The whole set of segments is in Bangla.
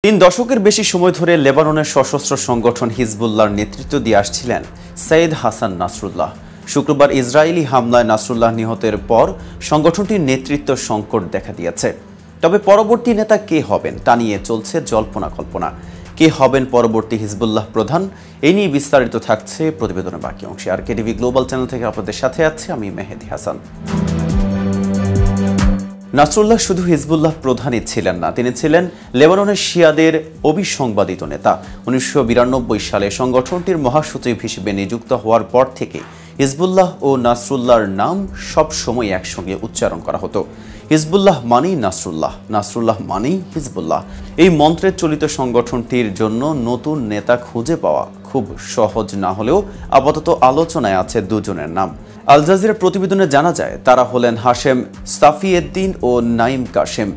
তিন দশকের বেশি সময় ধরে লেবাননের সশস্ত্র সংগঠন হিজবুল্লাহর নেতৃত্ব দিয়ে আসছিলেন সৈয়দ হাসান নাসরুল্লাহ। শুক্রবার ইসরায়েলি হামলায় নাসরুল্লাহ নিহতের পর সংগঠনটির নেতৃত্ব সংকট দেখা দিয়েছে। তবে পরবর্তী নেতা কে হবেন তা নিয়ে চলছে জল্পনা কল্পনা। কে হবেন পরবর্তী হিজবুল্লাহ প্রধান, এই নিয়ে বিস্তারিত থাকছে প্রতিবেদনের বাকি অংশে। আর কেটিভি গ্লোবাল চ্যানেল থেকে আপনাদের সাথে আছে আমি মেহেদি হাসান। নাসরুল্লাহ শুধু হিজবুল্লাহ প্রধানই ছিলেন না, তিনি ছিলেন লেবাননের শিয়াদের অবিসংবাদিত নেতা। 1992 সালে সংগঠনটির মহাসচিব হিসেবে নিযুক্ত হওয়ার পর থেকে হিজবুল্লাহ ও নাসরুল্লাহর নাম সব সময় একসঙ্গে উচ্চারণ করা হতো। হিজবুল্লাহ মানেই নাসরুল্লাহ, নাসরুল্লাহ মানেই হিজবুল্লাহ। এই মন্ত্রের চলিত সংগঠনটির জন্য নতুন নেতা খুঁজে পাওয়া খুব সহজ না হলেও আপাতত আলোচনায় আছে দুজনের নাম। আল জাজিরার প্রতিবেদনে জানা যায় তারা হলেন হাশেম সাফিয়েদ্দিন ও নাইম কাশেম।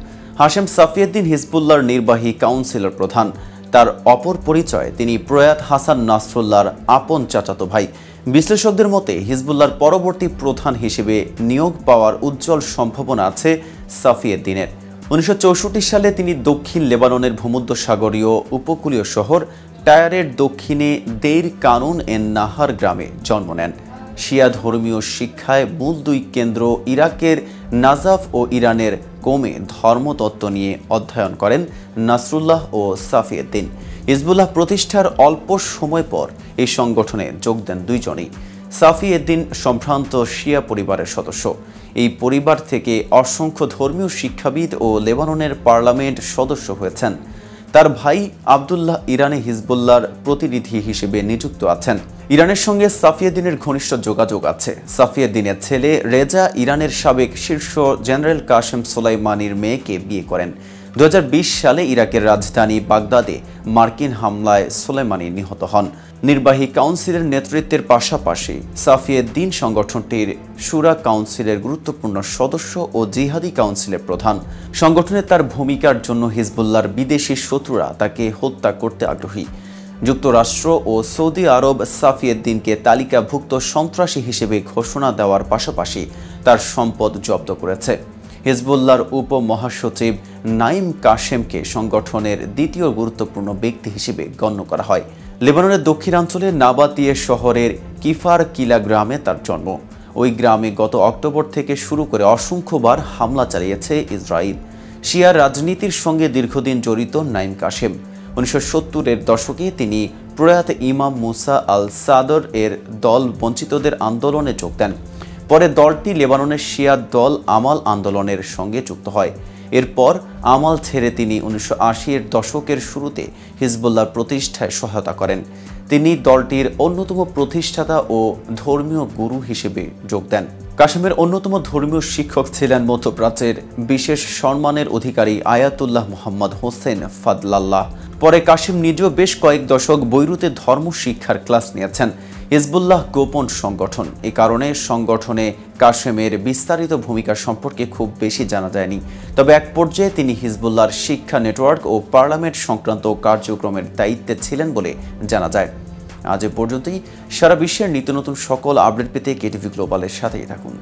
হাশেম সাফিয়েদ্দিন হিজবুল্লাহর নির্বাহী কাউন্সিলর প্রধান। তার অপর পরিচয়, তিনি প্রয়াত হাসান নাসরুল্লাহর আপন চাচাতো ভাই। বিশ্লেষকদের মতে হিজবুল্লাহর পরবর্তী প্রধান হিসেবে নিয়োগ পাওয়ার উজ্জ্বল সম্ভাবনা আছে সাফিয়েদ্দিনের। 1964 সালে তিনি দক্ষিণ লেবাননের ভূমধ্যসাগরীয় উপকূলীয় শহর টায়ারের দক্ষিণে দেইর কানুন এন নাহার গ্রামে জন্ম নেন। শিয়া ধর্মীয় শিক্ষায় মূল দুই কেন্দ্র ইরাকের নাজাফ ও ইরানের কোমে ধর্মতত্ত্ব নিয়ে অধ্যয়ন করেন নাসরুল্লাহ ও সাফিয়েদ্দিন। হিজবুল্লাহ প্রতিষ্ঠার অল্প সময় পর এই সংগঠনে যোগ দেন দুইজনই। সাফিয়েদ্দিন সম্ভ্রান্ত শিয়া পরিবারের সদস্য। এই পরিবার থেকে অসংখ্য ধর্মীয় শিক্ষাবিদ ও লেবাননের পার্লামেন্ট সদস্য হয়েছেন। তার ভাই আবদুল্লাহ ইরানে হিজবুল্লাহর প্রতিনিধি হিসেবে নিযুক্ত আছেন। ইরানের সঙ্গে সাফিয়েদ্দিনের ঘনিষ্ঠ যোগাযোগ আছে। সাফিয়েদ্দিনের ছেলে রেজা ইরানের সাবেক শীর্ষ জেনারেল কাশেম সোলাইমানির মেয়েকে বিয়ে করেন। 2020 সালে ইরাকের রাজধানী বাগদাদে মার্কিন হামলায় সোলাইমানি নিহত হন। নির্বাহী কাউন্সিলের নেতৃত্বের পাশাপাশি সাফিয়েদ্দিন সংগঠনটির শুরা কাউন্সিলের গুরুত্বপূর্ণ সদস্য ও জিহাদি কাউন্সিলের প্রধান। সংগঠনে তার ভূমিকার জন্য হিজবুল্লাহর বিদেশি শত্রুরা তাকে হত্যা করতে আগ্রহী। যুক্তরাষ্ট্র ও সৌদি আরব সাফিয়েদ্দিনকে তালিকাভুক্ত সন্ত্রাসী হিসেবে ঘোষণা দেওয়ার পাশাপাশি তার সম্পদ জব্দ করেছে। হিজবুল্লাহর উপমহাসচিব নাইম কাশেমকে সংগঠনের দ্বিতীয় গুরুত্বপূর্ণ ব্যক্তি হিসেবে গণ্য করা হয়। লেবাননের দক্ষিণাঞ্চলে নাবাতিয়ে শহরের কিফার কিলা গ্রামে তার জন্ম। ওই গ্রামে গত অক্টোবর থেকে শুরু করে অসংখ্যবার হামলা চালিয়েছে ইসরায়েল। শিয়া রাজনীতির সঙ্গে দীর্ঘদিন জড়িত নাইম কাশেম। 1970-এর দশকে তিনি প্রয়াত ইমাম মুসা আল সাদর এর দল বঞ্চিতদের আন্দোলনে যোগ দেন। পরে দলটি লেবাননের শিয়া দল আমাল আন্দোলনের সঙ্গে যুক্ত হয়। এরপর আমাল ছেড়ে তিনি 1980-এর দশকের শুরুতে হিজবুল্লাহর প্রতিষ্ঠায় সহায়তা করেন। তিনি দলটির অন্যতম প্রতিষ্ঠাতা ও ধর্মীয় গুরু হিসেবে যোগ দেন। কাশেমের অন্যতম ধর্মীয় শিক্ষক ছিলেন মধ্যপ্রাচ্যের বিশেষ সম্মানের অধিকারী আয়াতুল্লাহ মুহাম্মদ হোসেন ফাদলাল্লাহ। পরে কাশেম নিজেও বেশ কয়েক দশক বৈরুতে ধর্ম শিক্ষার ক্লাস নিয়েছেন। হিজবুল্লাহ গোপন সংগঠন, এ কারণে সংগঠনে কাশেমের বিস্তারিত ভূমিকা সম্পর্কে খুব বেশি জানা যায়নি। তবে এক পর্যায়ে তিনি হিজবুল্লাহর শিক্ষা নেটওয়ার্ক ও পার্লামেন্ট সংক্রান্ত কার্যক্রমের দায়িত্বে ছিলেন বলে জানা যায়। আজ এ পর্যন্তই। সারা বিশ্বের নিত্য নতুন সকল আপডেট পেতে কেটিভি গ্লোবালের সাথেই থাকুন।